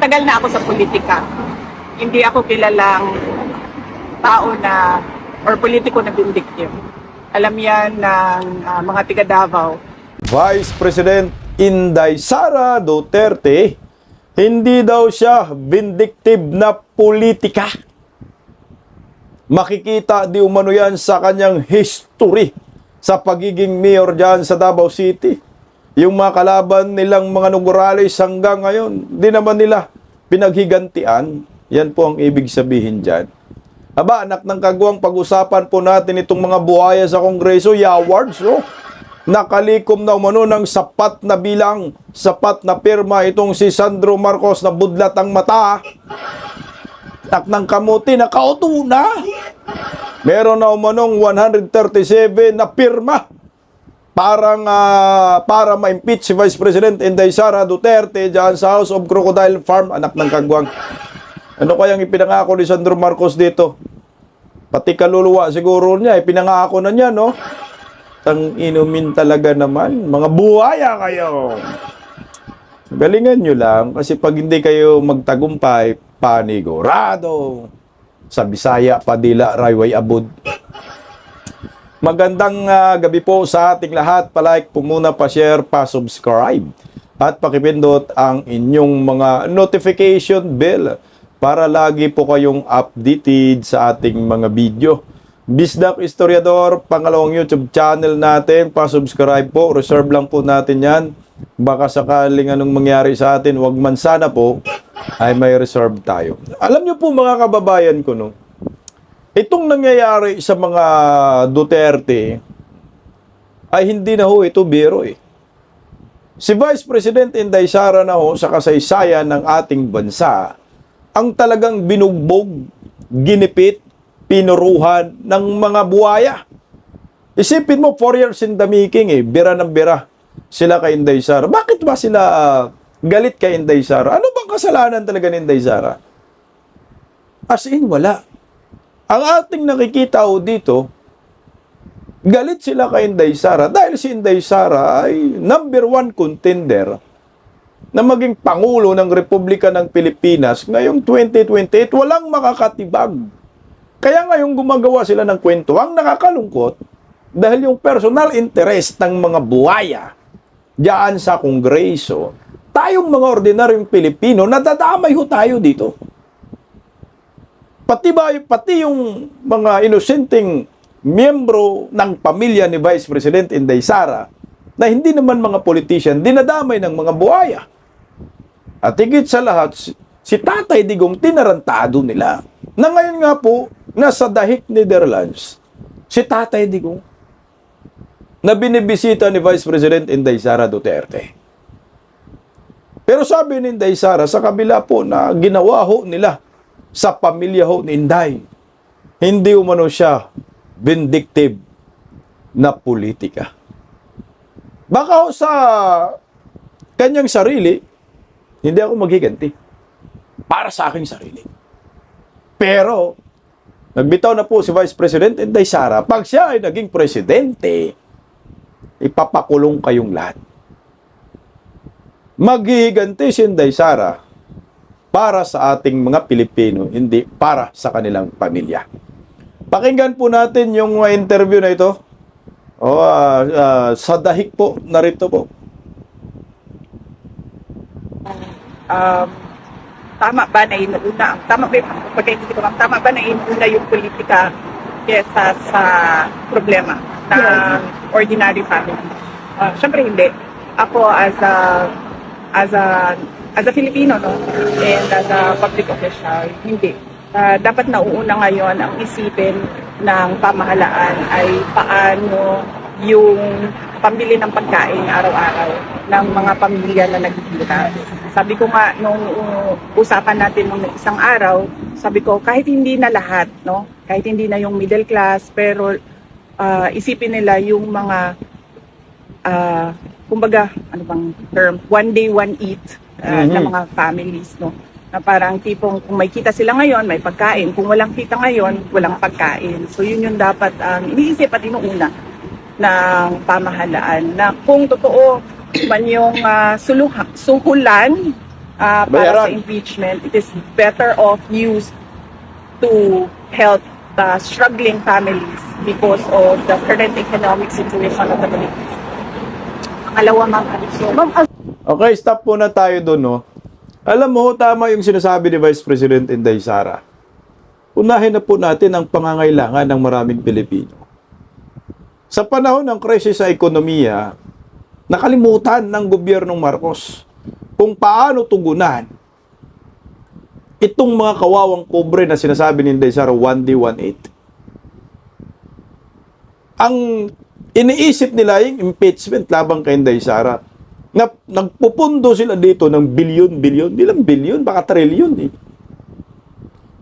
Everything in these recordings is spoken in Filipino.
matagal na ako sa politika. Hindi ako kilalang tao na or politiko na vindictive. Alam yan ng mga tiga Davao. Vice President Inday Sara Duterte, hindi daw siya vindictive na politika. Makikita di umano yan sa kanyang history sa pagiging mayor dyan sa Davao City. Yung mga kalaban nilang mga Nogorales hanggang ngayon, di naman nila pinaghigantian. Yan po ang ibig sabihin dyan. Aba, anak ng kagwang, pag-usapan po natin itong mga buhaya sa Kongreso, yawards, no? Nakalikom na umano ng sapat na bilang, sapat na pirma itong si Sandro Marcos na budlat ang mata. Anak ng kamuti, nakauto na. Meron na umanong 137 na pirma para ma-impeach si Vice President Inday Sara Duterte dyan sa House of Crocodile Farm, anak ng kagwang. Ano kayang ipinangako ni Sandro Marcos dito? Pati kaluluwa siguro niya, ipinangako na niya, no? Tang inumin talaga naman. Mga buhaya kayo. Galingan nyo lang, kasi pag hindi kayo magtagumpay, panigurado. Sa Bisaya, Padilla, Rayway, Abud. Magandang gabi po sa ating lahat. Palike po muna, pa-share, pa-subscribe. At pakipindot ang inyong mga notification bell para lagi po kayong updated sa ating mga video. Bisdak Historiador, pangalawang YouTube channel natin, pa-subscribe po, reserve lang po natin yan. Baka sakaling anong mangyari sa atin, wag man sana po, ay may reserve tayo. Alam nyo po mga kababayan ko, no? Itong nangyayari sa mga Duterte, ay hindi na ho ito biro eh. Si Vice President Inday Sara na ho sa kasaysayan ng ating bansa, ang talagang binugbog, ginipit, pinuruhan ng mga buhaya. Isipin mo, 4 years in the making eh, bira ng bira sila kay Inday Sara. Bakit ba sila galit kay Inday Sara? Ano bang kasalanan talaga ni Inday Sara? As in, wala. Ang ating nakikita ho dito, galit sila kay Inday Sara dahil si Inday Sara ay #1 contender na maging Pangulo ng Republika ng Pilipinas ngayong 2028, walang makakatibag. Kaya ngayong gumagawa sila ng kwento, ang nakakalungkot, dahil yung personal interest ng mga buhaya diyan sa Kongreso, tayong mga ordinaryong Pilipino, nadadamay ho tayo dito. Pati yung mga inosenteng miyembro ng pamilya ni Vice President Inday Sara, na hindi naman mga politician, dinadamay ng mga buhaya. At higit sa lahat, si Tatay Digong tinarantado nila. Na ngayon nga po, nasa The Hague, Netherlands, si Tatay Digong, na binibisita ni Vice President Inday Sara Duterte. Pero sabi ni Inday Sara, sa kabila po na ginawa ho nila sa pamilya ho ni Inday, hindi umano siya vindictive na politika. Baka ho sa kanyang sarili, hindi ako maghiganti para sa aking sarili. Pero, nagbitaw na po si Vice President Inday Sara, pag siya ay naging presidente, ipapakulong kayong lahat. Maghihiganti si Inday Sara para sa ating mga Pilipino, hindi para sa kanilang pamilya. Pakinggan po natin yung interview na ito. Sa The Hague po, narito po. Tama ba na inuuna? Tama ba na inuuna yung politika kesa sa problema ng ordinary family? Siyempre hindi. Ako as a Filipino, no, and as a public official, hindi. Dapat nauuna ngayon ang isipin ng pamahalaan ay paano yung pambili ng pagkain araw-araw ng mga pamilya na naghihirap. Sabi ko nga nung usapan natin nung isang araw, sabi ko kahit hindi na lahat, no, kahit hindi na yung middle class, pero isipin nila yung mga kumbaga ano bang term, one day one eat na mga families, no, na parang tipong kung may kita sila ngayon, may pagkain. Kung walang kita ngayon, walang pagkain. So yun yung dapat iniisip at inuuna ng pamahalaan na kung totoo man yung suhulan para Bayaran. sa impeachment, it is better off used to help the struggling families because of the current economic situation of the Philippines. Pangalawa, Ma'am Aliso. Okay, stop muna tayo doon, no? Alam mo, tama yung sinasabi ni Vice President Inday Sara. Unahin na po natin ang pangangailangan ng maraming Pilipino. Sa panahon ng krisis sa ekonomiya, nakalimutan ng gobyernong Marcos kung paano tugunan itong mga kawawang pobre na sinasabi ni Inday Sara 1D, 1/8. Ang iniisip nila yung impeachment labang kay Inday Sara. Nagpupundo sila dito ng bilyon-bilyon. Bilang bilyon? Baka trilyon eh.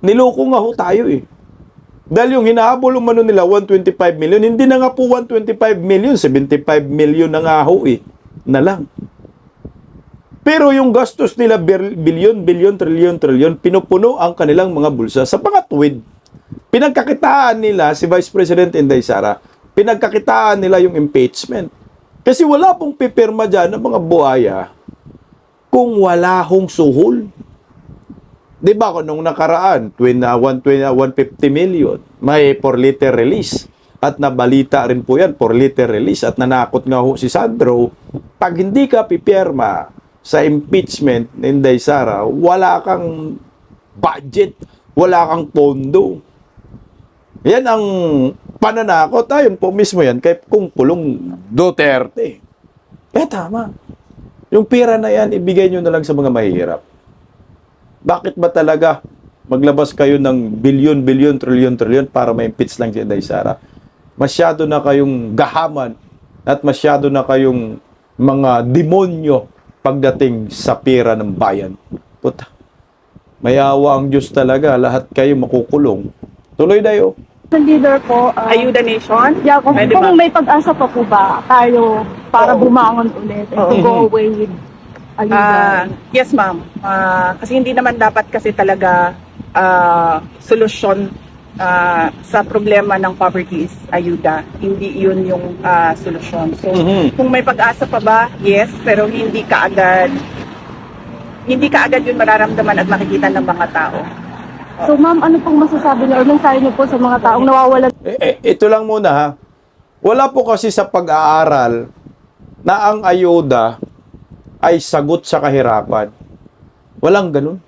Niloko nga ho tayo eh. Dahil yung hinahabol umano nila 125 million, hindi na nga po 125 million, 75 million na nga ho eh. Na lang. Pero yung gastos nila bilyon, trilyon, pinupuno ang kanilang mga bulsa sa pangatwid. Pinagkakitaan nila si Vice President Inday Sara, pinagkakitaan nila yung impeachment. Kasi wala pong pipirma dyan ng mga buhaya kung wala hong suhol. Di ba kung nung nakaraan, 150 million, may 4 liter release. At nabalita rin po yan, 4 liter release. At nanakot nga ho si Sandro, pag hindi ka pipirma sa impeachment ni Inday Sara, wala kang budget, wala kang pondo. Yan ang pananakot. Ayun po mismo yan kay kung pulong Duterte. Tama. Yung pera na yan, ibigay nyo na lang sa mga mahihirap. Bakit ba talaga maglabas kayo ng bilyon, trilyon para ma-impeach lang si Inday Sara? Masyado na kayong gahaman at masyado na kayong mga demonyo pagdating sa pera ng bayan. Puta, may awa ang Diyos talaga. Lahat kayo makukulong. Tuloy dayo. Leader po, Ayuda Nation? yeah, kung Pwede ba? may pag-asa pa po ba tayo para Oo. bumangon ulit and to go away with ayuda? Yes, ma'am. Kasi hindi naman dapat kasi talaga solusyon sa problema ng poverty is ayuda. Hindi yun yung solusyon. So, kung may pag-asa pa ba, yes, pero hindi kaagad yun mararamdaman at makikita ng mga tao. So ma'am, ano pong masasabi niyo or mensahe niyo po sa mga taong nawawalan? Ito lang muna ha. Wala po kasi sa pag-aaral na ang ayuda ay sagot sa kahirapan. Walang ganun.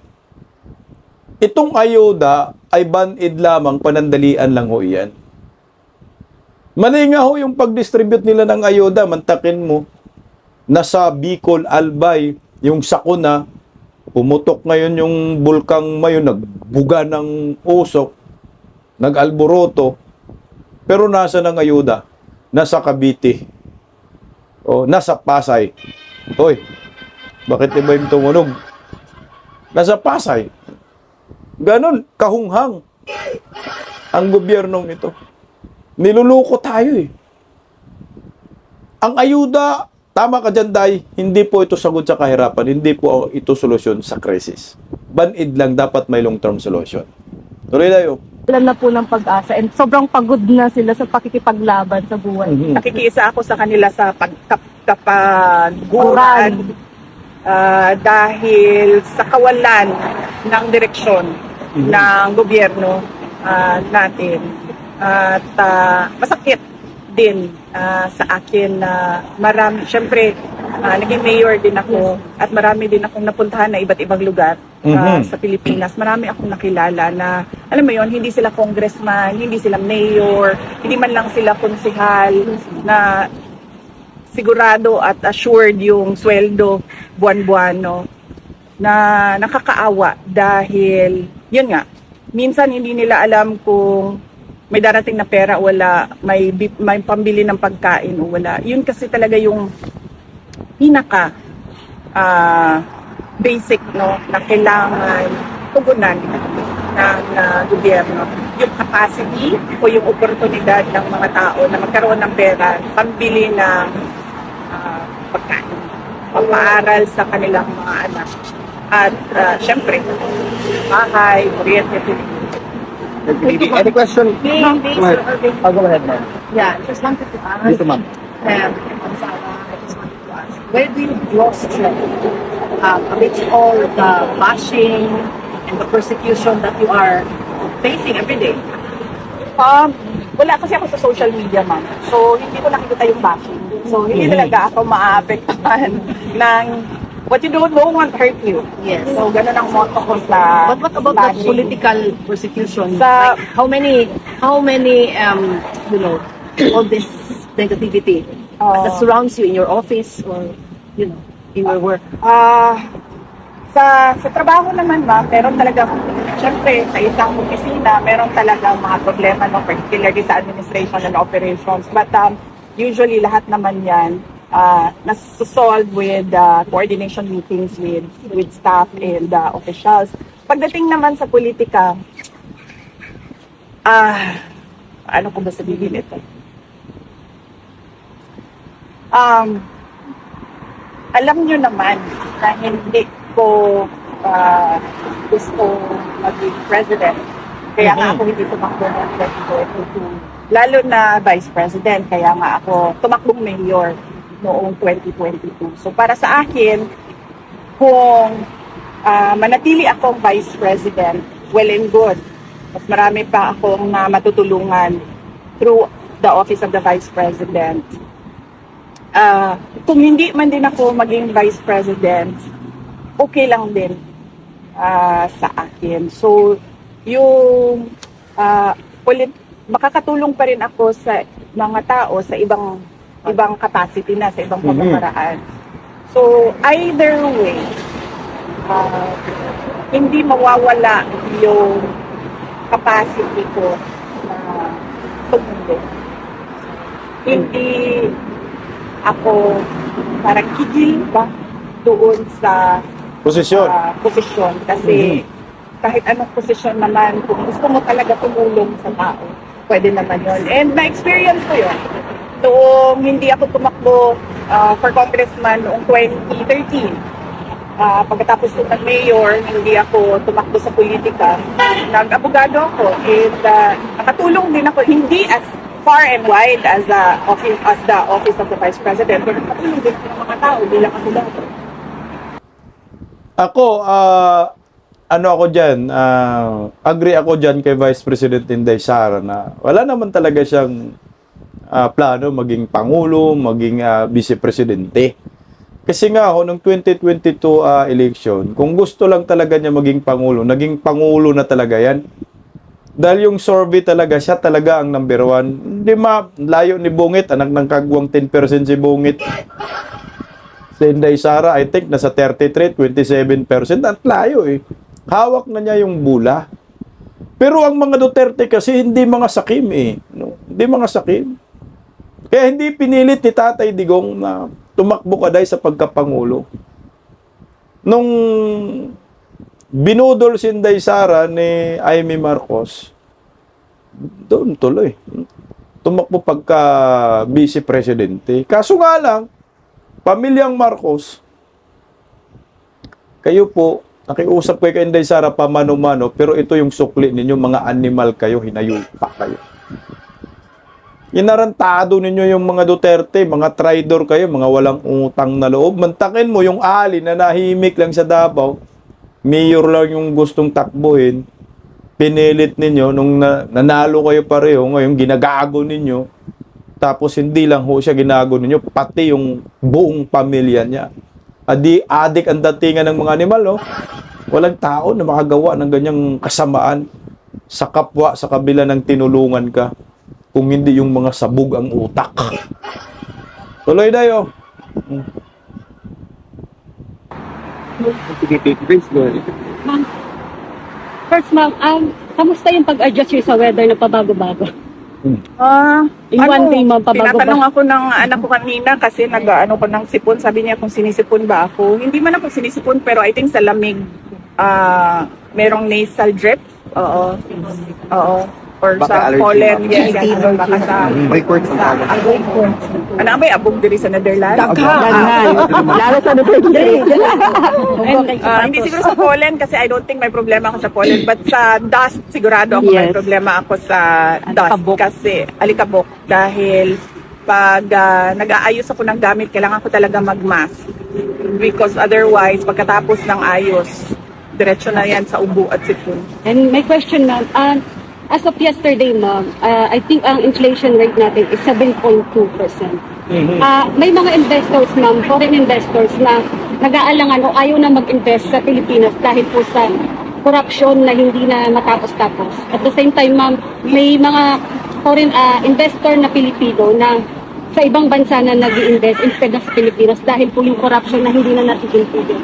Itong ayuda ay banid lamang, panandalian lang ho yan. Mali nga ho yung pag-distribute nila ng ayuda, mantakin mo, nasa Bicol, Albay, yung sakuna, pumutok ngayon yung bulkang Mayon, nagbuga ng usok, nag-alboroto, pero nasa ng ayuda? Nasa Cavite, o nasa Pasay. Hoy, bakit iba yung tumunog? Nasa Pasay. Ganon, kahunghang ang gobyernong ito. Niluluko tayo eh. Ang ayuda, tama ka dyan, Day, hindi po ito sagot sa kahirapan, hindi po ito solusyon sa krisis. Banid lang, dapat may long-term solution. Tuloy tayo. Wala na po ng pag-asa and sobrang pagod na sila sa pakikipaglaban sa buhay. Nakikiisa ako sa kanila sa pagkapaguran dahil sa kawalan ng direksyon ng gobyerno natin. At masakit din sa akin na marami, syempre naging mayor din ako at marami din akong napuntahan na iba't ibang lugar sa Pilipinas. Marami akong nakilala na, alam mo yon, hindi sila congressman, hindi sila mayor, hindi man lang sila konsehal na sigurado at assured yung sweldo buwan-buwano, na nakakaawa dahil, yun nga, minsan hindi nila alam kung may darating na pera, wala, may pambili ng pagkain o wala. Yun kasi talaga yung pinaka basic, no, na kailangan tugunan ng gobyerno. Yung capacity o yung oportunidad ng mga tao na magkaroon ng pera, pambili ng pagkain, pagpaaral sa kanilang mga anak. At syempre, bahay, kuryente, Any question? Ma'am, Go ahead. I'll go ahead, ma'am. Yeah, just wanted to ask. Dito, ma'am. Sarah, I just wanted to ask, where do you draw strength amidst all the bashing and the persecution that you are facing every day? Wala kasi ako sa social media, ma'am. So, hindi ko nakikita yung bashing. So, hindi talaga ako maaapektuhan ng what you don't know won't hurt you. Yes. So, ganun ang motto ko sa But what about the bashing. political persecution? Sa- Like, how many, you know, all this negativity that surrounds you in your office or, you know, in your work? Sa trabaho naman, ma'am, meron talagang, syempre, sa isang opisina, meron talagang mga problema, no, particularly sa administration and operations. But usually, lahat naman yan, nasa-solve with coordination meetings with staff and officials. Pagdating naman sa politika, ano ko ba sabihin ito? Alam nyo naman na hindi ko gusto maging president. Kaya nga ako hindi tumakbo ng 2022. Lalo na vice president. Kaya nga ako tumakbong mayor noong 2022. So para sa akin, kung manatili akong vice president, well and good. Mas marami pa akong matutulungan through the office of the vice president. Kung hindi man din ako maging vice president, okay lang din sa akin. So, yung makakatulong pa rin ako sa mga tao sa ibang capacity na, sa ibang pamamaraan. So, either way, hindi mawawala yung capacity ko na tumulong. Hindi ako parang kigil ba doon sa Posisyon. posisyon. Kasi kahit anong posisyon naman, kung gusto mo talaga tumulong sa tao, pwede naman yun. And na-experience ko yun. Noong hindi ako tumakbo for congressman noong 2013, pagkatapos ko ng mayor, hindi ako tumakbo sa politika, nag-abogado ako. And nakatulong din ako, hindi as far and wide as the office of the vice president, pero nakatulong din ako ng mga tao bilang abogado. Ako, ano ako dyan, agree ako dyan kay Vice President Inday Sara na wala naman talaga siyang plano maging Pangulo, maging Vice Presidente. Kasi nga ho, nung 2022 election, kung gusto lang talaga niya maging naging Pangulo na talaga yan. Dahil yung survey talaga, siya talaga ang number one. Hindi layo ni Bungit, anak ng kagwang 10% si Bungit. Si Inday Sara, I think, nasa 33, 27%. At layo eh. Hawak na niya yung bula. Pero ang mga Duterte kasi hindi mga sakim eh. No? Hindi mga sakim. Kaya hindi pinilit ni Tatay Digong na tumakbo ka dahil sa pagkapangulo. Nung binudol si Inday Sara ni Amy Marcos, doon tuloy. Tumakbo pagka vice presidente. Kaso nga lang, pamilyang Marcos, kayo po, nakiusap kayo kay Inday Sara pamano-mano, pero ito yung sukli ninyo, mga animal kayo, hinayupa kayo. Inarantado ninyo yung mga Duterte, mga traidor kayo, mga walang utang na loob. Mantakin mo yung Ali na nahimik lang sa Davao, mayor lang yung gustong takbuhin, pinilit ninyo, nung nanalo kayo pareho, ngayon ginagago ninyo, tapos hindi lang ho siya ginago ninyo, pati yung buong pamilya niya. Adik ang datingan ng mga animal, oh. Walang tao na makagawa ng ganyang kasamaan sa kapwa, sa kabila ng tinulungan ka, kung hindi yung mga sabog ang utak. Tuloy dayo. First, ma'am, kamusta yung pag-adjust nyo sa weather na pabago-bago? In one day, ma'am, pabago tinatanong ba? ako ng anak ko kanina kasi nag-ano ko ng sipon. Sabi niya kung sinisipon ba ako. Hindi man ako sinisipon, pero I think sa lamig, merong nasal drip. Oo. Oo. Or Baka sa allergy, pollen. ma'am. Yes, yes. Baka sa... Reports ng sa abog. Ano ba yung abog diri sa Netherlands? Lalo sa Duterte. Hindi siguro sa pollen kasi I don't think may problema ako sa pollen, but sa dust sigurado ako may Yes. problema ako sa dust Alikabok. kasi alikabok dahil pag nag-aayos ako ng gamit, kailangan ko talaga mag-mask. Because otherwise, pagkatapos ng ayos, diretso na yan sa ubo at sipon. And my question, ma'am, as of yesterday, ma'am, I think ang inflation rate natin is 7.2%. May mga investors, ma'am, foreign investors na nag-aalangan o ayaw na mag-invest sa Pilipinas dahil po sa corruption na hindi na matapos-tapos. At the same time, ma'am, may mga foreign investor na Pilipino na sa ibang bansa na nag-i-invest instead na sa Pilipinas dahil po yung corruption na hindi na natigil-tigil.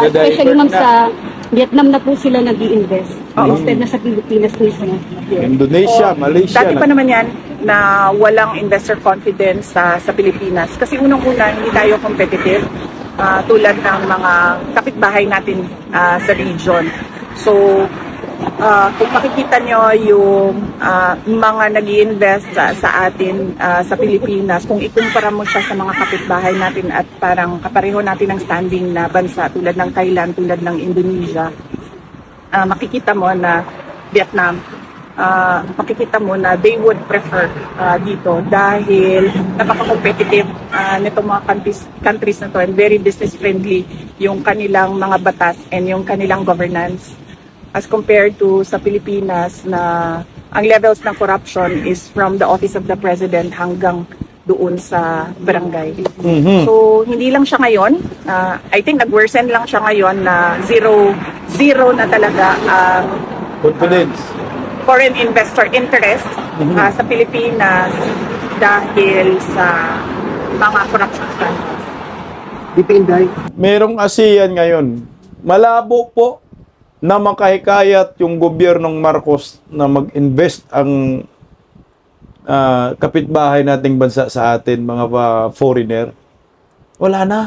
Especially, ma'am, sa Vietnam na po sila nag-i-invest instead na sa Pilipinas mismo. Indonesia, Malaysia. Dati pa naman yan na walang investor confidence sa Pilipinas. Kasi unang-una, hindi tayo competitive tulad ng mga kapitbahay natin sa region. So, kung makikita nyo yung mga nag-i-invest sa atin sa Pilipinas, kung ikumpara mo siya sa mga kapitbahay natin at parang kapareho natin ng standing na bansa tulad ng Thailand, tulad ng Indonesia, makikita mo na Vietnam, makikita mo na they would prefer dito dahil napaka-competitive nitong mga countries na to and very business friendly yung kanilang mga batas and yung kanilang governance as compared to sa Pilipinas na ang levels ng corruption is from the office of the president hanggang doon sa barangay. So, hindi lang siya ngayon. I think nag-worsen lang siya ngayon na zero na talaga ang Confidence. foreign investor interest sa Pilipinas dahil sa mga corruption scandals. VP Inday, Merong ASEAN ngayon. Malabo po na makahikayat yung gobyernong Marcos na mag-invest ang kapitbahay nating bansa sa atin, mga foreigner. Wala na.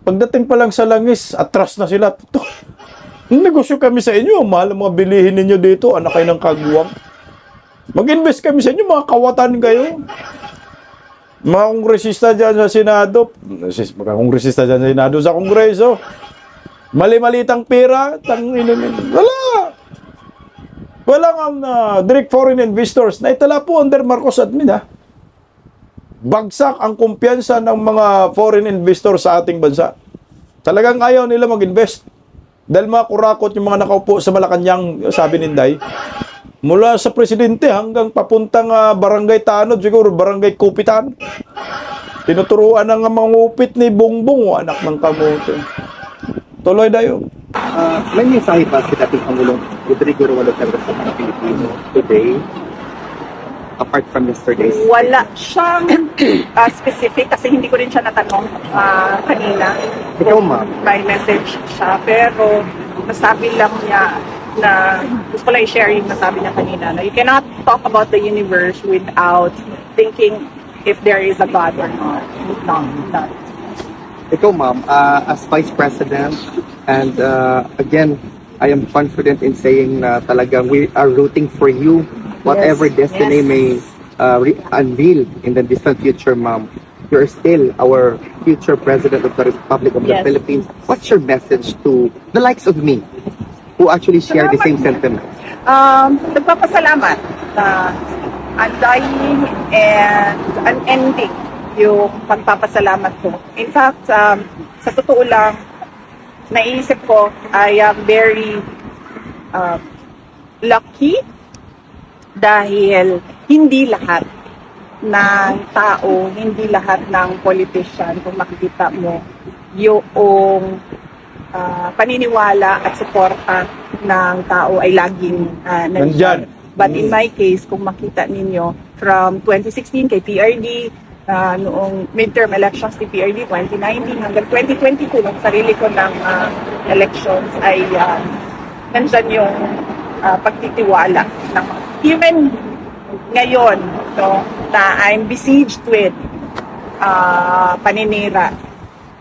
Pagdating pa lang sa langis, atras na sila. Negosyo kami sa inyo, mahal ang mga bilihin ninyo dito, anak kayo ng kagwang. Mag-invest kami sa inyo, mga kawatan kayo. Mga kongresista dyan sa Senado, kongresista dyan sa Senado, sa Kongreso, mali-malitang pera, wala nga direct foreign investors na itala po under Marcos admin, ha. Bagsak ang kumpiyansa ng mga foreign investors sa ating bansa. Talagang ayaw nila mag-invest. Dahil mga kurakot yung mga nakaupo sa Malacanang, sabi ni Inday, mula sa presidente hanggang papuntang barangay Tanod, siguro barangay Kupitan. Tinuturuan ng mga upit ni Bongbong, anak ng kamote. Tuloy dayo. may mensahe ba si dating Pangulong Rodrigo Roa Duterte sa mga Pilipino today, apart from yesterday's? Wala siyang specific kasi hindi ko rin siya natanong kanina. Ikaw, ma'am. May message siya pero nasabi lang niya na gusto ko lang i-share yung nasabi niya kanina na you cannot talk about the universe without thinking if there is a God or not. Not. Ikaw, ma'am, as Vice President, and again, I am confident in saying na talagang we are rooting for you, whatever destiny may unveil in the distant future, ma'am. You're still our future President of the Republic of the Yes. Philippines. What's your message to the likes of me, who actually share the same sentiments? Nagpapasalamat na undying and unending yung pagpapasalamat ko. In fact, sa totoo lang, naisip ko, I am very lucky dahil hindi lahat ng tao, hindi lahat ng politician, kung makikita mo, yung paniniwala at suporta ng tao ay laging Nandyan. But in my case, kung makita ninyo, from 2016 kay PRD, noong midterm elections ni PRD 2019 hanggang 2022, nung sarili ko ng elections, ay nandyan yung pagtitiwala. Even ngayon, no, na I'm besieged with paninira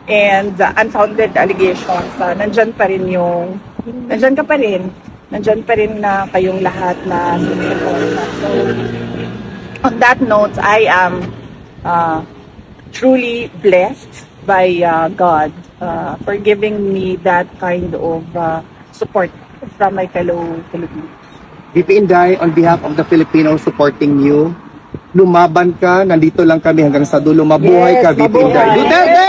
and unfounded allegations, nandyan pa rin yung, nandyan ka pa rin na kayong lahat na sumusuporta. So, on that note, I am truly blessed by God for giving me that kind of support from my fellow Filipinos. VP Inday, on behalf of the Filipinos supporting you, lumaban ka, nandito lang kami hanggang sa dulo. Mabuhay ka, VP Inday. Duterte!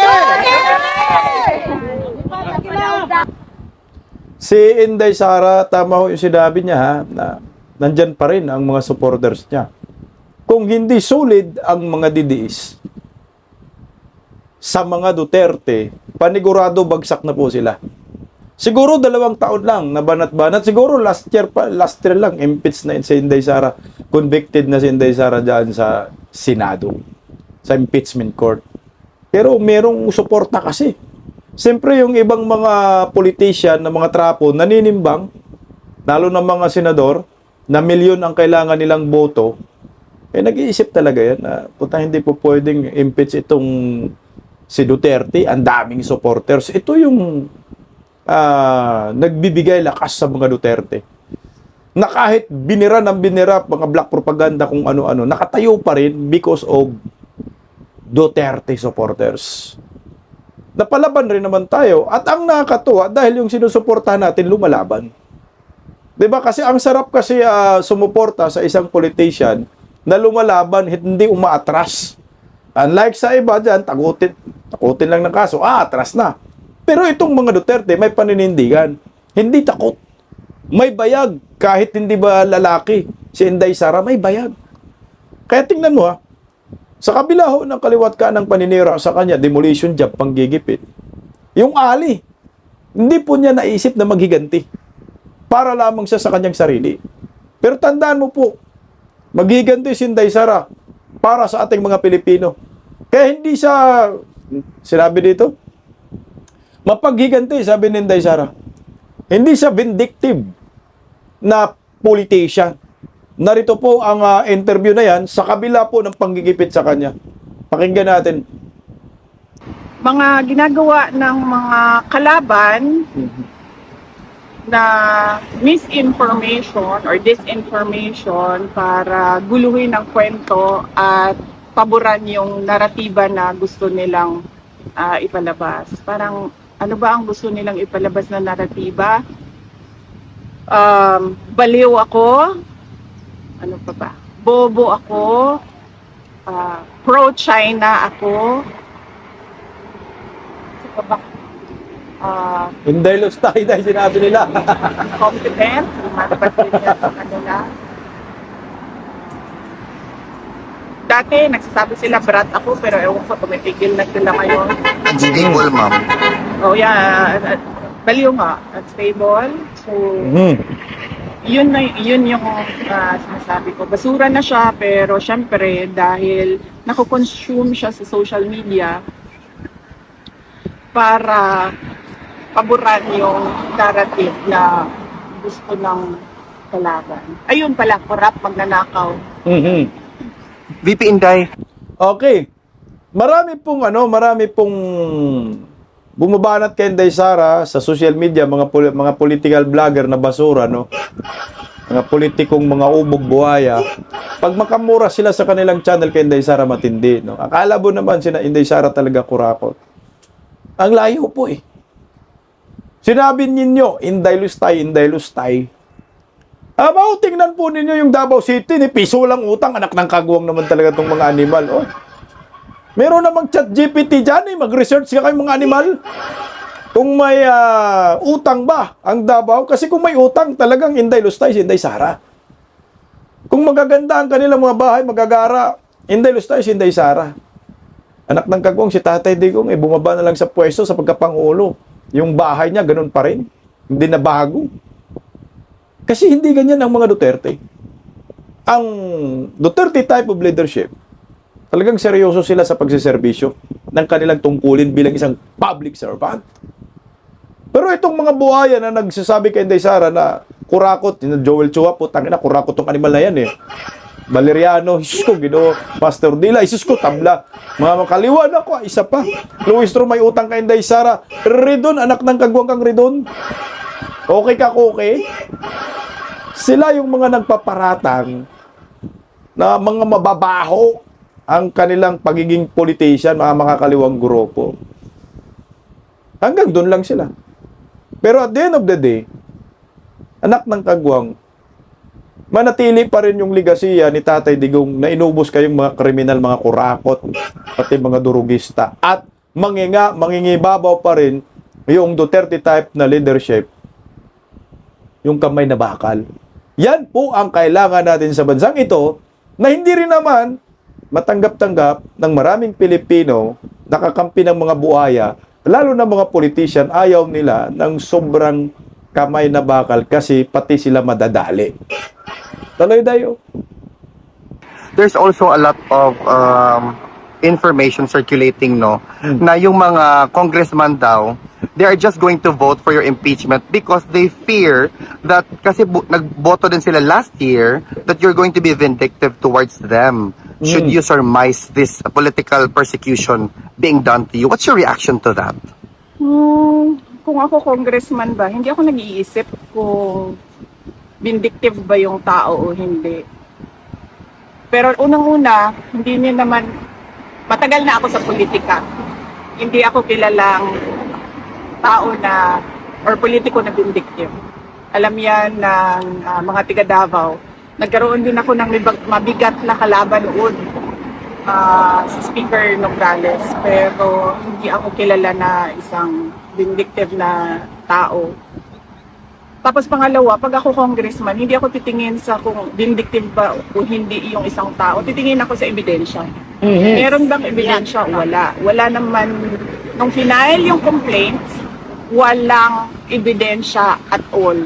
Si Inday Sara, tama ho yung sinabi niya ha, na nandyan pa rin ang mga supporters niya. Kung hindi solid ang mga didiis sa mga Duterte, panigurado bagsak na po sila. Siguro 2 taon lang na banat-banat. Siguro last year lang, impeached na si Inday Sara. Convicted na si Inday Sara dyan sa Senado, sa impeachment court. Pero merong suporta kasi. Siyempre yung ibang mga politician na mga trapo naninimbang, lalo na mga senador, na milyon ang kailangan nilang boto, nag-iisip talaga yan na puta hindi po pwedeng impeach itong si Duterte, ang daming supporters. Ito yung nagbibigay lakas sa mga Duterte. Na kahit binira ng binira, mga black propaganda kung ano-ano, nakatayo pa rin because of Duterte supporters. Napalaban rin naman tayo. At ang nakakatuwa, dahil yung sinusuportahan natin, lumalaban. 'Di ba? Kasi ang sarap kasi sumuporta sa isang politician na lumalaban, hindi umaatras. Unlike sa iba dyan, takutin lang ng kaso, atras na. Pero itong mga Duterte, may paninindigan. Hindi takot. May bayag. Kahit hindi ba lalaki, si Inday Sara, may bayag. Kaya tingnan mo sa kabila ho ng kaliwat ka ng paninira sa kanya, demolition job, panggigipit. Yung Ali, hindi po niya naisip na maghiganti para lamang siya sa kanyang sarili. Pero tandaan mo po, maghiganti si Inday Sara para sa ating mga Pilipino. Kaya hindi siya, sinabi dito, mapaghiganti, sabi ni Inday Sara. Hindi siya vindictive na politician. Narito po ang interview na yan sa kabila po ng panggigipit sa kanya. Pakinggan natin. Mga ginagawa ng mga kalaban na misinformation or disinformation para guluhin ang kwento at paboran yung naratiba na gusto nilang ipalabas. Parang ano ba ang gusto nilang ipalabas na naratiba? Baliw ako, ano pa ba? Bobo ako, pro-China ako, ano pa ba? Inday Lustay dahil sinabi nila. Competent, lumalabas din yan sa kanila. Dati, nagsasabi sila, brat ako, pero ewan ko, tumitigil na sila ngayon. Stable, ma'am. Oh yeah, baliw nga, stable. So, yun yung sinasabi ko. Basura na siya, pero syempre, dahil nakoconsume siya sa social media para paboran yung narrative na gusto ng kalaban. Ayun pala, corrupt, magnanakaw. VP Inday. Okay. Marami pong bumabanat kay Inday Sara sa social media, mga political vlogger na basura, no? Mga politikong mga ubog buhaya. Pag makamura sila sa kanilang channel kay Inday Sara, matindi, no? Akala mo naman sina Inday Sara talaga kurakot. Ang layo po eh. Sinabi ninyo, Inday Lustay, Inday Lustay. Abaw, tingnan po ninyo yung Davao City, ni piso lang utang, anak ng kagwang naman talaga tong mga animal, oh. Meron namang chat GPT dyan, mag-research ka kayong mga animal. Kung may utang ba ang Davao, kasi kung may utang, talagang Inday Lustay, si Inday Sara. Kung magaganda ang kanilang mga bahay, magagara, Inday Lustay, si Inday Sara. Anak ng kagwang, si Tatay Digong, bumaba na lang sa pwesto sa pagkapangulo. Yung bahay niya, ganun pa rin. Hindi na bago. Kasi hindi ganyan ang mga Duterte. Ang Duterte type of leadership, talagang seryoso sila sa pagsiservisyo ng kanilang tungkulin bilang isang public servant. Pero itong mga buhaya na nagsasabi kay Inday Sara na kurakot, Joel Chua po, tangina, kurakot tong animal na yan eh. Valeriano, Isus ko, Ginoo, Pastor Dila, Isus ko, tabla. Mga makaliwan ako, isa pa. Luis Tro, may utang kay Inday Sara. Ridon, anak ng kagwang kang Ridon. Okay ka, okay? Sila yung mga nagpaparatang na mga mababaho ang kanilang pagiging politician, mga makakaliwang grupo. Hanggang doon lang sila. Pero at the end of the day, anak ng kagwang, manatili pa rin yung ligasiya ni Tatay Digong na inubos kayong mga kriminal, mga kurakot, pati mga durugista. At mangingibabaw pa rin yung Duterte type na leadership, yung kamay na bakal. Yan po ang kailangan natin sa bansang ito na hindi rin naman matanggap-tanggap ng maraming Pilipino nakakampi ng mga buhaya, lalo na mga politician, ayaw nila ng sobrang kamay na bakal kasi pati sila madadali. Taloy dayo. There's also a lot of information circulating, no, na yung mga congressman daw, they are just going to vote for your impeachment because they fear that, kasi nagboto din sila last year, that you're going to be vindictive towards them. Should you surmise this political persecution being done to you? What's your reaction to that? Kung ako congressman ba, hindi ako nag-iisip kung vindictive ba yung tao o hindi. Pero unang-una, hindi niya naman, matagal na ako sa politika. Hindi ako kilalang tao na, or politiko na vindictive. Alam yan ng mga tiga Davao. Nagkaroon din ako ng mabigat na kalaban noon si Speaker Nograles. Pero hindi ako kilala na isang vindictive na tao. Tapos pangalawa, pag ako congressman, hindi ako titingin sa kung vindictive ba o hindi yung isang tao. Titingin ako sa ebidensya. Meron bang ebidensya? Wala. Wala naman. Nung final yung complaints, walang ebidensya at all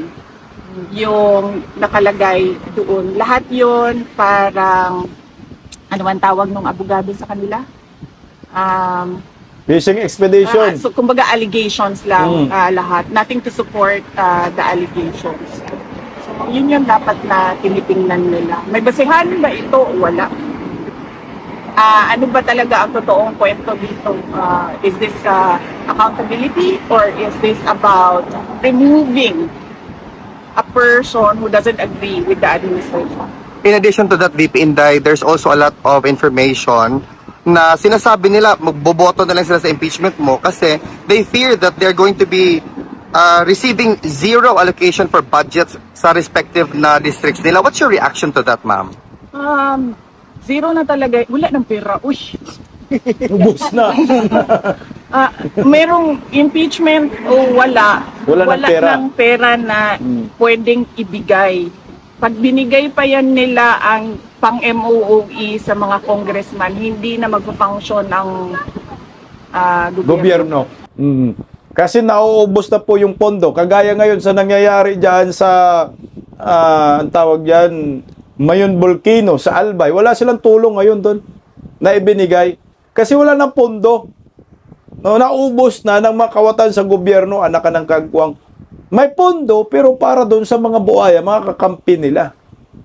yung nakalagay doon. Lahat yon parang, ano man tawag nung abogado sa kanila? Fishing expedition. So, kumbaga allegations lang lahat. Nothing to support the allegations. So, yun yung dapat na tinitingnan nila. May basihan ba ito? Wala. Ano ba talaga ang totoong kwento dito? Is this accountability or is this about removing a person who doesn't agree with the administration? In addition to that, VP Inday, there's also a lot of information na sinasabi nila, magboboto na lang sila sa impeachment mo kasi they fear that they're going to be receiving zero allocation for budgets sa respective na districts nila. What's your reaction to that, ma'am? Zero na talaga. Wala ng pera. Uy! Ubus na. Merong impeachment o wala. Wala ng pera. Ng pera na pwedeng ibigay. Pag binigay pa yan nila ang pang-MOOE sa mga congressman, hindi na mag-function ang Gobyerno. Kasi nauubos na po yung pondo. Kagaya ngayon sa nangyayari dyan sa, ang tawag dyan, Mayon Volcano, sa Albay. Wala silang tulong ngayon doon na ibinigay. Kasi wala ng pondo. No, naubos na ng makawatan sa gobyerno, anak ng kagwang. May pondo, pero para doon sa mga buhaya, mga kakampi nila.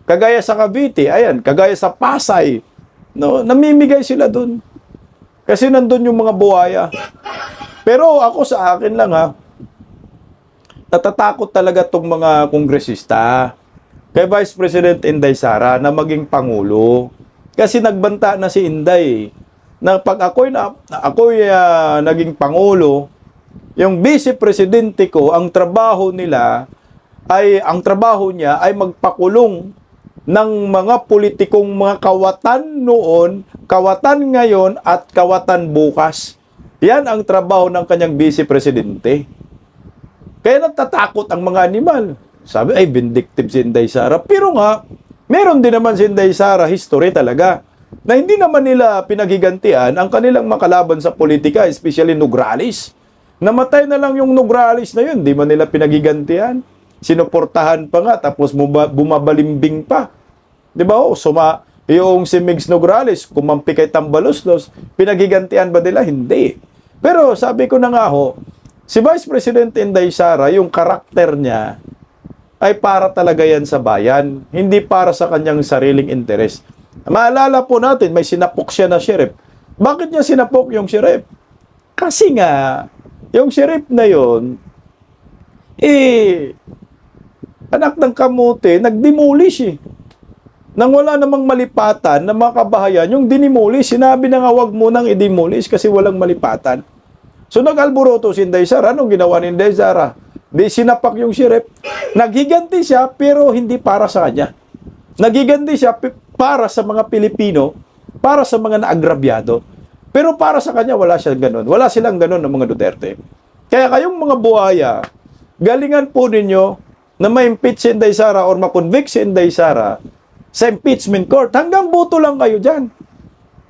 Kagaya sa Cavite, ayan, kagaya sa Pasay, no, namimigay sila doon. Kasi nandun yung mga buhaya. Pero ako sa akin lang ha, natatakot talaga tong mga kongresista kay Vice President Inday Sara na maging Pangulo. Kasi nagbanta na si Inday na pag ako'y naging Pangulo, yung Vice Presidente ko, ang trabaho niya ay magpakulong ng mga politikong mga kawatan noon, kawatan ngayon, at kawatan bukas. Yan ang trabaho ng kanyang Vice Presidente. Kaya natatakot ang mga animal. Sabi, ay, vindictive si Inday Sara. Pero nga, meron din naman si Inday Sara history talaga na hindi naman nila pinaghigantian ang kanilang makalaban sa politika, especially Nograles. Namatay na lang yung Nograles na yun, di man nila pinaghigantian. Sinuportahan pa nga, tapos bumabalimbing pa. Di ba? Yung si Migs Nograles, kumampi kay Tambaloslos, pinaghigantian ba nila? Hindi. Pero sabi ko na nga si Vice President Inday Sara, yung karakter niya, ay para talaga yan sa bayan, hindi para sa kanyang sariling interes. Maalala po natin, may sinapok siya na sheriff. Bakit niya sinapok yung sheriff? Kasi nga, yung sheriff na yon, anak ng kamote, nag-demolish Nang wala namang malipatan na mga kabahayan, yung dinimolish, sinabi na nga wag mo nang i-demolish kasi walang malipatan. So nag-alboroto si Inday Sara. Anong ginawa ni Inday Sara? Di sinapak yung sheriff. Naghiganti siya pero hindi para sa kanya. Nagigandi siya para sa mga Pilipino, para sa mga naagrabyado. Pero para sa kanya, wala siyang ganun. Wala silang ganun ng mga Duterte. Kaya kayong mga buhaya, galingan po ninyo na ma-impeach si Inday Sara or ma-convict si Inday Sara sa impeachment court. Hanggang boto lang kayo dyan.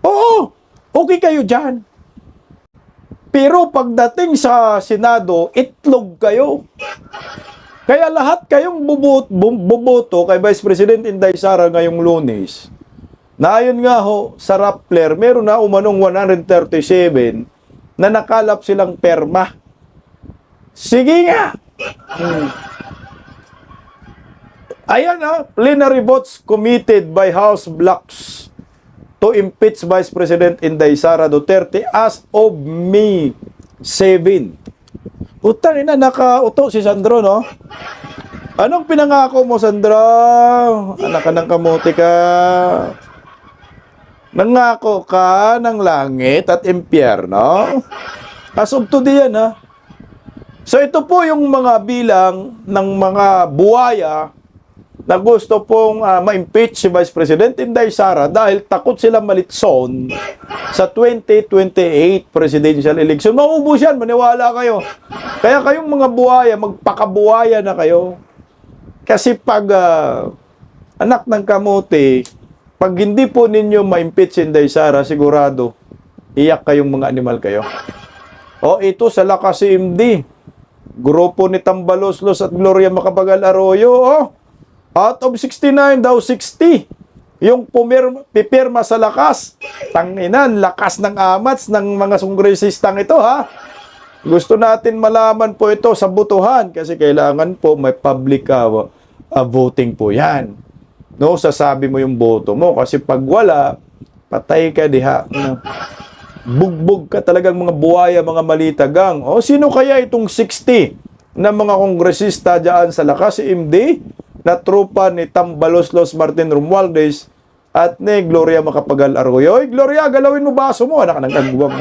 Oo, okay kayo dyan. Pero pagdating sa Senado, itlog kayo. Kaya lahat kayong buboto kay Vice President Inday Sara ngayong Lunes. Na ayon nga ho, sa Rappler, meron na umanong 137 na nakalap silang perma. Sige nga! Ayan plenary votes committed by House blocks to impeach Vice President Inday Sara Duterte as of May 7. Utang ina, nakauto si Sandro, no? Anong pinangako mo, Sandro? Anak ka ng kamote ka. Nangako ka ng langit at impyerno. As of today yan, ha? So ito po yung mga bilang ng mga buhaya na gusto pong ma-impeach si Vice President Inday Sara dahil takot sila malitson sa 2028 presidential election. Maubos yan, maniwala kayo. Kaya kayong mga buhaya, magpakabuhaya na kayo. Kasi pag anak ng kamote, pag hindi po ninyo ma-impeach si Inday Sara, sigurado, iyak kayong mga animal kayo. O ito sa Lakas CMD, grupo ni Tambaloslos at Gloria Macapagal Arroyo, out of 69 daw 60 yung pipirma sa Lakas. Tanginan, lakas ng amats ng mga kongresistang ito, ha? Gusto natin malaman po ito sa butuhan kasi kailangan po may public voting po yan. No, sasabi mo yung boto mo kasi pag wala, patay ka diha. No? Bugbog ka talagang mga buhaya, mga malitagang. O sino kaya itong 60 na mga kongresista dyan sa Lakas CMD na trupa ni Tambaloslos Martin Romualdez at ni Gloria Macapagal Arroyo? Oy, Gloria, galawin mo baso mo, anak ng kagwang.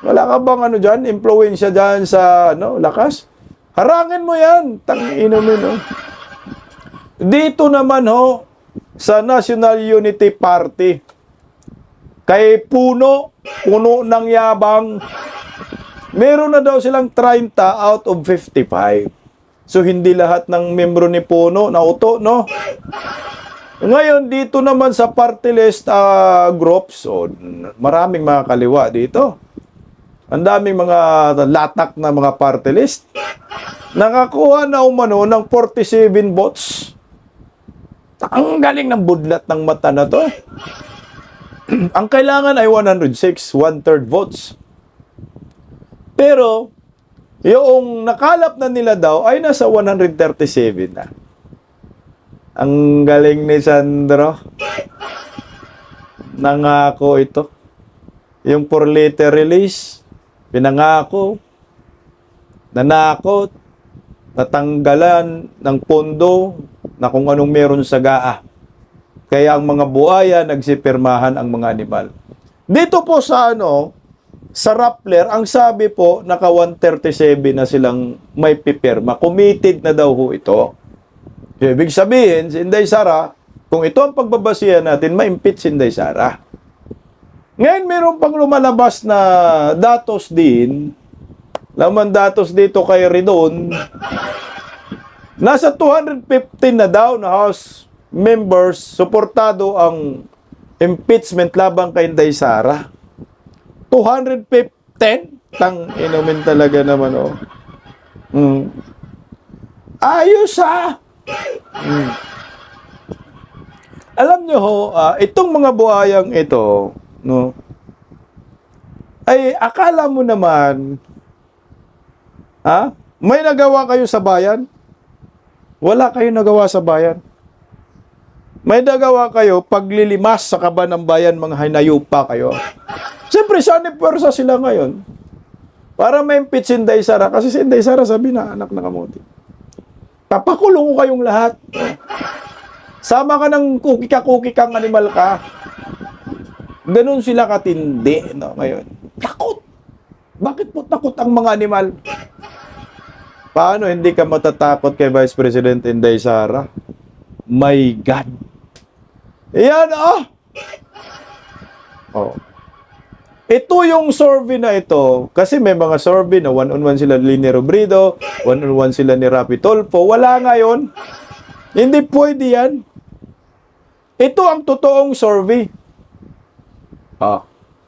Wala ka bang dyan, impluensya dyan sa Lakas? Harangin mo yan, tangino mo, no? Dito naman sa National Unity Party, kay puno ng yabang, meron na daw silang 30 out of 55. So, hindi lahat ng membro ni Puno nauto, no? Ngayon, dito naman sa party list groups, maraming mga kaliwa dito. Ang daming mga latak na mga party list. Nakakuha na umano ng 47 votes. Ang galing ng budlat ng mata na to. Ang kailangan ay 106, 1/3 votes. Pero, yung nakalap na nila daw ay nasa 137 na. Ang galing ni Sandro. Nangako ito. Yung 4-letter release, pinangako, nanakot, natanggalan ng pondo na kung anong meron sa GAA. Kaya ang mga buhaya nagsipirmahan ang mga animal. Dito po sa sa Rappler, ang sabi po naka 137 na silang may pipirma. Committed na daw ho ito. Ibig sabihin, si Inday Sara, kung ito ang pagbabasihan natin, ma-impeach si Inday Sara. Ngayon, meron pang lumalabas na datos din. Laman datos dito kay Ridon. Nasa 215 na daw na House members suportado ang impeachment laban kay Inday Sara. 215? Tang inumin talaga naman, Ayos, Alam nyo itong mga buhayang ito, no, ay akala mo naman, may nagawa kayo sa bayan? Wala kayong nagawa sa bayan. May nagawa kayo paglilimas sa kaba ng bayan, mga hinayupa kayo. Siyempre, sana pwersa sila ngayon para ma-impeach si Inday Sara. Kasi si Inday Sara sabi na, anak na kamote. Papakulong ko kayong lahat. Sama ka ng kukika-kukikang animal ka. Ganun sila katindi, ngayon. Takot! Bakit po takot ang mga animal? Paano hindi ka matatakot kay Vice President Inday Sara? My God! Yan, Oh. Ito yung survey na ito, kasi may mga survey na one-on-one sila ni Leni Robredo, one-on-one sila ni Rapi Tulfo. Wala ngayon. Hindi pwede yan. Ito ang totoong survey.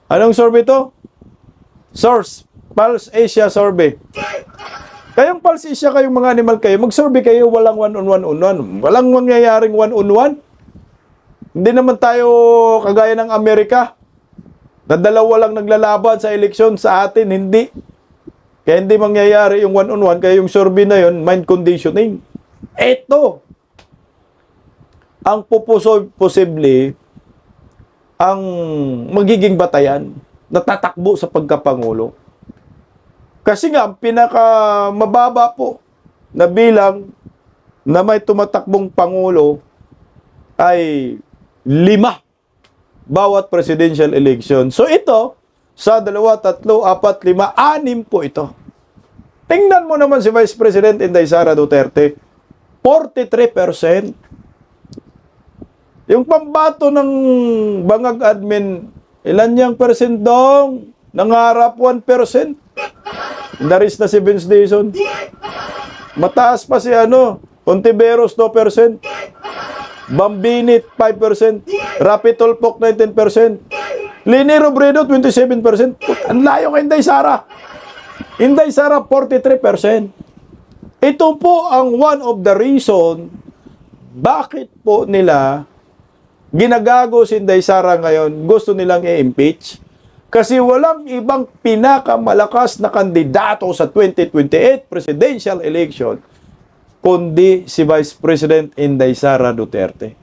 Anong survey to? Source, Pulse Asia Survey. Kayong Pulse Asia, kayong mga animal kayo, mag-survey kayo, walang one-on-one. Walang mangyayaring one-on-one. Hindi naman tayo kagaya ng Amerika, na dalawa lang naglalaban sa eleksyon. Sa atin, hindi. Kaya hindi mangyayari yung one-on-one, kaya yung survey na yun, mind conditioning. Ito, ang posible, ang magiging batayan na tatakbo sa pagkapangulo. Kasi nga, ang pinakamababa po na bilang na may tumatakbong pangulo ay 5 bawat presidential election. So ito, sa 2, 3, 4, 5, 6 po ito. Tingnan mo naman si Vice President Inday Sara Duterte, 43%. Yung pambato ng bangag admin, ilan niyang percent dong? Nangarap 1%. Daris na si Vince Dizon. Mataas pa si Ontiveros 2%. Bambinit 5%. Rapi Tulfo 19%. Leni Robredo 27%. Ang layo kay Inday Sara. Inday Sara 43%. Ito po ang one of the reason bakit po nila ginagago si Inday Sara ngayon, gusto nilang i-impeach. Kasi walang ibang pinakamalakas na kandidato sa 2028 presidential election kundi si Vice President Inday Sara Duterte.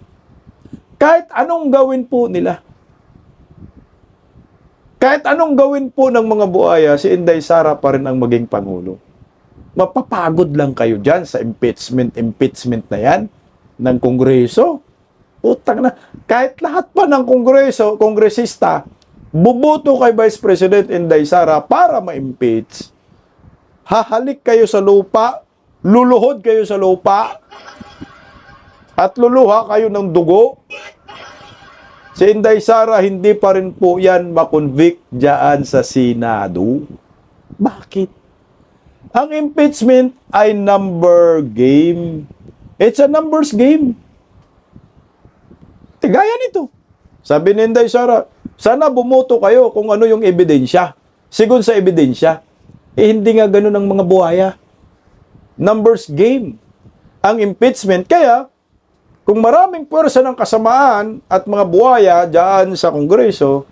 Kahit anong gawin po nila, kahit anong gawin po ng mga buhaya, si Inday Sara pa rin ang maging Pangulo. Mapapagod lang kayo dyan sa impeachment na yan ng Kongreso. Utang na. Kahit lahat pa ng kongresista, bubuto kay Vice President Inday Sara para ma-impeach. Hahalik kayo sa lupa, luluhod kayo sa lupa, at luluha kayo ng dugo. Si Inday Sara, hindi pa rin po yan makonvict dyan sa Senado. Bakit? Ang impeachment ay number game. It's a numbers game. Gaya nito. Sabi ni Inday Sara, sana bumoto kayo kung ano yung ebidensya. Sigun sa ebidensya. Hindi nga ganun ang mga buhaya. Numbers game. Ang impeachment. Kaya, kung maraming pwersa ng kasamaan at mga buhaya dyan sa Kongreso,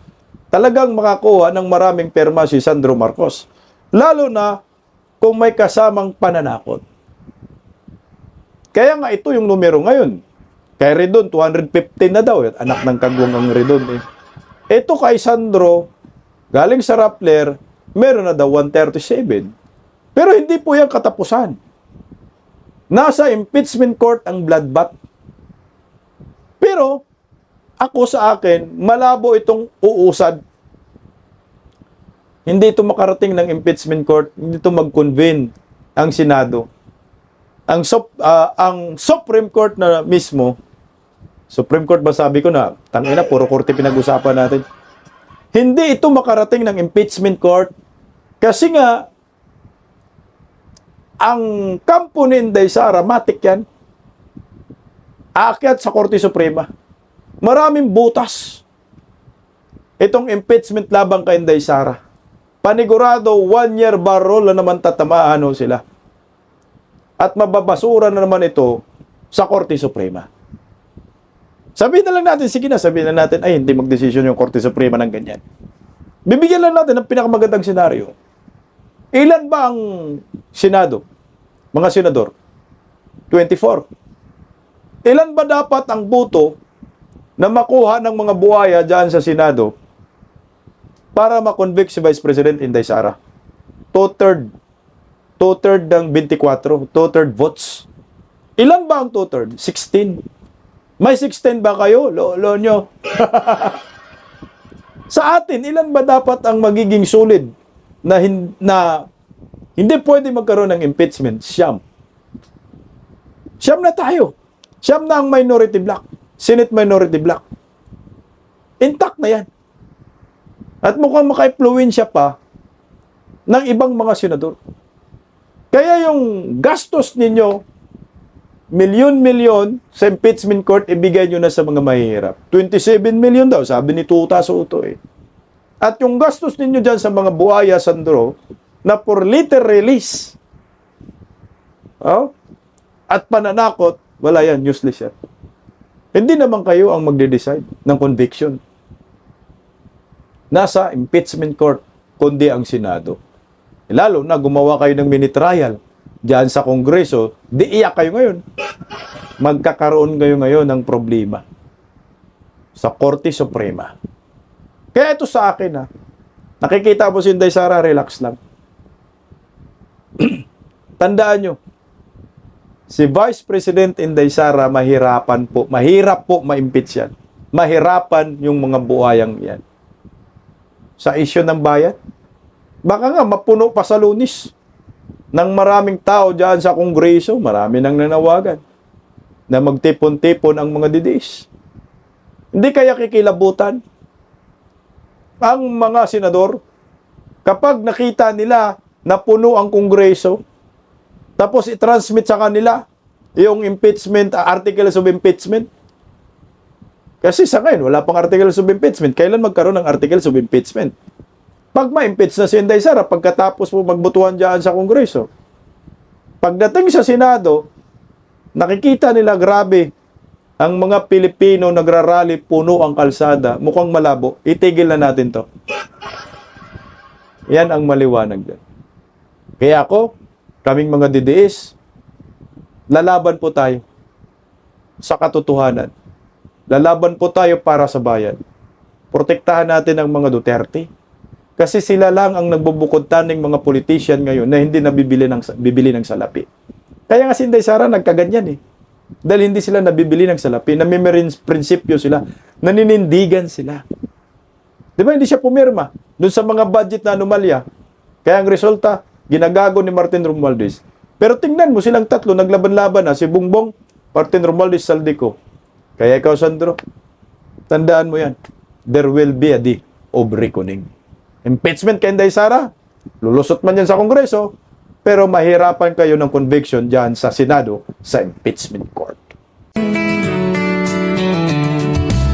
talagang makakuha ng maraming perma si Sandro Marcos. Lalo na kung may kasamang pananakot. Kaya nga ito yung numero ngayon. Kay Redon, 215 na daw. Anak ng kagwang ang Redon. Ito kay Sandro, galing sa Rappler, meron na daw 137. Pero hindi po yan katapusan. Nasa impeachment court ang bloodbath. Pero, ako sa akin, malabo itong uusad. Hindi ito makarating ng impeachment court, hindi ito mag-convene ang Senado. Ang Supreme Court na mismo, Supreme Court ba sabi ko na, tangina, puro korte pinag-usapan natin. Hindi ito makarating ng impeachment court kasi nga, ang kampo ni Inday Sara, matik yan. Aakyat sa Korte Suprema. Maraming butas. Itong impeachment labang kay Inday Sara. Panigurado, 1-year bar roll na naman tatamaan sila. At mababasura na naman ito sa Korte Suprema. Sabihin na lang natin, sige na, sabihin na natin, ay, hindi magdesisyon yung Korte Suprema ng ganyan. Bibigyan lang natin ng pinakamagandang senaryo. Ilan ba ang Senado? Mga senador? 24. Ilan ba dapat ang boto na makuha ng mga buhaya dyan sa Senado para makonvict si Vice President Inday Sara? 2/3. 2/3 ng 24. 2/3 votes. Ilan ba ang 2/3? 16. May 16 ba kayo? Lolo nyo. Sa atin, ilan ba dapat ang magiging solid na hindi pwede magkaroon ng impeachment? Siyam. Siyam na tayo. Siyam na ang minority block. Senate minority block. Intact na yan. At mukhang maka-impluwensya pa ng ibang mga senador. Kaya yung gastos ninyo, milyon-milyon sa impeachment court, ibigay nyo na sa mga mahihirap. 27 million daw, sabi ni Tuta Soto eh. At yung gastos ninyo dyan sa mga buhaya, Sandro, na for later release, at pananakot, wala yan, useless yan. Hindi naman kayo ang magde-decide ng conviction. Nasa impeachment court, kundi ang Senado. Lalo na gumawa kayo ng mini trial diyan sa Kongreso, di iyak kayo ngayon. Magkakaroon kayo ngayon ng problema sa Korte Suprema. Kaya ito sa akin nakikita mo si Inday Sara, relax lang. Tandaan nyo, si Vice President Inday Sara mahirap po ma-impeach yan. Mahirapan yung mga buhayang yan. Sa issue ng bayan, baka nga mapuno pa sa Lunis ng maraming tao dyan sa Kongreso, marami nang nanawagan na magtipon-tipon ang mga DDS. Hindi kaya kikilabutan ang mga senador kapag nakita nila na puno ang Kongreso, tapos i-transmit sa kanila yung impeachment, articles of impeachment. Kasi sa ngayon, wala pang articles of impeachment. Kailan magkaroon ng articles of impeachment? Pag ma-impeach na si Inday Sara, pagkatapos mo magbutuhan dyan sa Kongreso. Pagdating sa Senado, nakikita nila grabe ang mga Pilipino nagrarally, puno ang kalsada, mukhang malabo, itigil na natin to. Yan ang maliwanag din. Kaya ako, kaming mga DDS, lalaban po tayo sa katotohanan. Lalaban po tayo para sa bayan. Protektahan natin ang mga Duterte. Kasi sila lang ang nagbubukod taning mga politician ngayon na hindi bibili ng salapi. Kaya nga si Inday Sara nagkaganyan eh. Dahil hindi sila nabibili ng salapi, prinsipyo sila, naninindigan sila. Di ba hindi siya pumirma doon sa mga budget na anomalya? Kaya ang resulta, ginagago ni Martin Romualdez. Pero tingnan mo silang tatlo, naglaban-laban na, si Bongbong, Martin Romualdez, Saldico. Kaya ikaw, Sandro, tandaan mo yan. There will be a day of reckoning. Impeachment kay Inday Sara, lulusot man yan sa Kongreso, pero mahirapan kayo ng conviction dyan sa Senado sa impeachment court.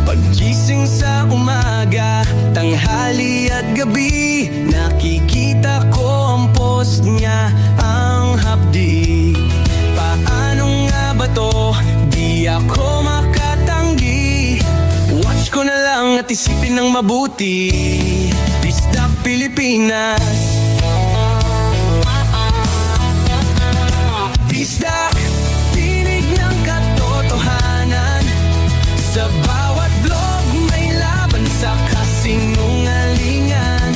Paggising sa umaga, tanghali at gabi, nakikita ko ang post niya, ang hapdi. Paano nga ba to? Di ako makatanggi. Watch ko na lang at isipin ng mabuti. Disdak Pilipinas, Disdak, tinig ng katotohanan. Sa bawat vlog may laban sa kasinungalingan.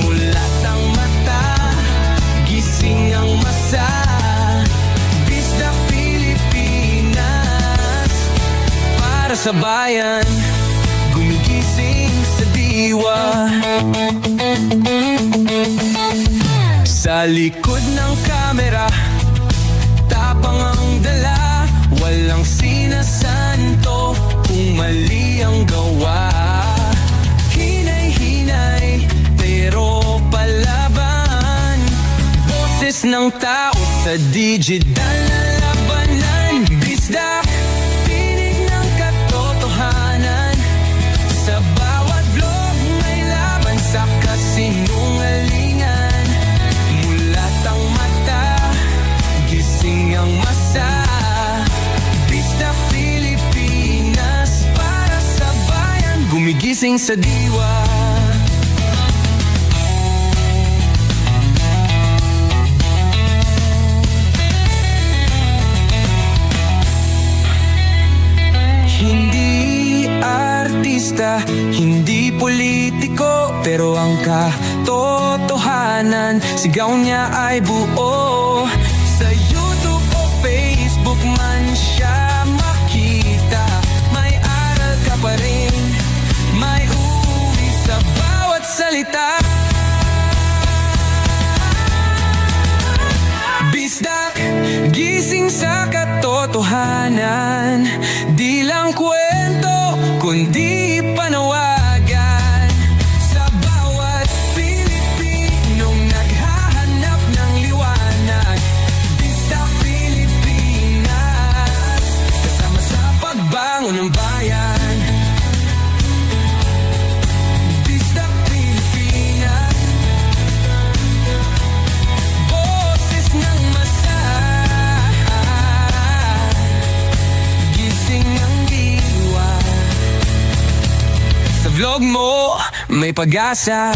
Mulat ang mata, gising ang masa. Disdak Pilipinas, para sa bayan, gumigising sa diwa. Sa likod ng kamera, tapang ang dala, walang sinasanto kung mali ang gawa. Hinay-hinay, pero palaban. Boses ng tao sa digital na labanan. Disdak, tinig ng katotohanan. Sa bawat vlog may laban sa kasinungalingan. Mulat ang mata, gising ang masa. Disdak Pilipinas, para sa bayan, gumigising sa diwa. Hindi artista, hindi politiko, pero ang katotohanan, sigaw niya ay buo. Sa YouTube o Facebook man siya makita, may aral ka pa rin, may uwi sa bawat salita. Disdak, gising sa katotohanan, di lang kwento, kundi panawagan. vlog mo may pag-asa.